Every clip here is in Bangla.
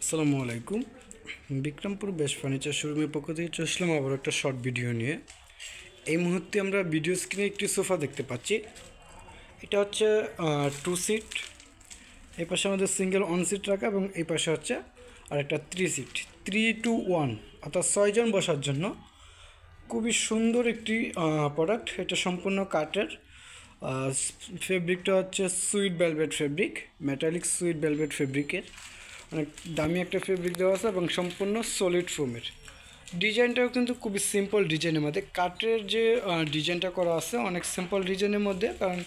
আসসালামু আলাইকুম। বিক্রমপুর বেস্ট ফার্নিচার শোরুমের পক্ষ থেকে চলে আসলাম আবার একটা শর্ট ভিডিও নিয়ে। এই মুহূর্তে আমরা ভিডিও স্ক্রিনে একটি সোফা দেখতে পাচ্ছি। এটা হচ্ছে 2 সিট। এই পাশে আমাদের সিঙ্গেল 1 সিট রাখা এবং এই পাশে হচ্ছে আর একটা 3 সিট, 3 to 1, অর্থাৎ 6 জন বসার জন্য খুবই সুন্দর একটি প্রোডাক্ট। এটা সম্পূর্ণ কাঠের। ফেব্রিকটা হচ্ছে sweet velvet fabric, metallic sweet velvet ফেব্রিকের। অনেক দামি একটা ফেব্রিক দেওয়া আছে এবং সম্পূর্ণ সলিড ফোমের। ডিজাইনটাও কিন্তু খুবই সিম্পল ডিজাইনের মধ্যে। কাঠের যে ডিজাইনটা করা আছে অনেক সিম্পল ডিজাইনের মধ্যে, কারণ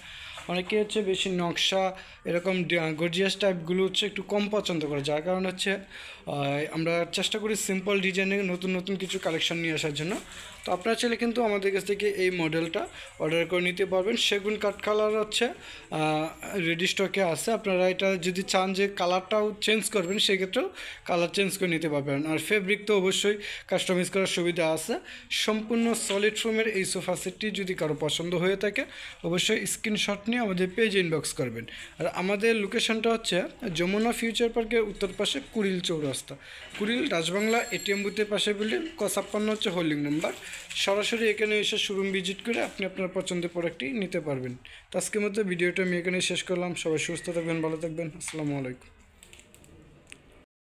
অনেকে হচ্ছে বেশি নকশা এরকম গর্জিয়াস টাইপগুলো হচ্ছে একটু কম পছন্দ করে, যার কারণে হচ্ছে আমরা চেষ্টা করি সিম্পল ডিজাইনের নতুন নতুন কিছু কালেকশন নিয়ে আসার জন্য। তো আপনারা চাইলে কিন্তু আমাদের কাছ থেকে এই মডেলটা অর্ডার করে নিতে পারবেন। সেগুন কাঠ কালার হচ্ছে রেডি স্টকে আছে। আপনারা এটা যদি চান যে কালারটাও চেঞ্জ করবেন, সেক্ষেত্রেও কালার চেঞ্জ করে নিতে পারবেন। আর ফেব্রিক তো অবশ্যই কাস্টমাইজ করার সুবিধা আছে। সম্পূর্ণ সলিড ফোমের এই সোফা সেটটি যদি কারো পছন্দ হয়ে থাকে অবশ্যই স্ক্রিনশট নিয়ে আমাদের পেজে ইনবক্স করবেন। আর আমাদের লোকেশনটা হচ্ছে যমুনা ফিউচার পার্কের উত্তর পাশে কুড়িল চৌরাস্তা, কুড়িল রাজবাংলা এটিএম বুথের পাশে বিল্ডিং, ক56 হচ্ছে হোল্ডিং নাম্বার। সরাসরি এখানে এসে শোরুম ভিজিট করে আপনি আপনার পছন্দের প্রোডাক্টটি নিতে পারবেন। তো আজকের মতো ভিডিওটা আমি এখানে শেষ করলাম। সবাই সুস্থ থাকবেন, ভালো থাকবেন। আসসালামু আলাইকুম।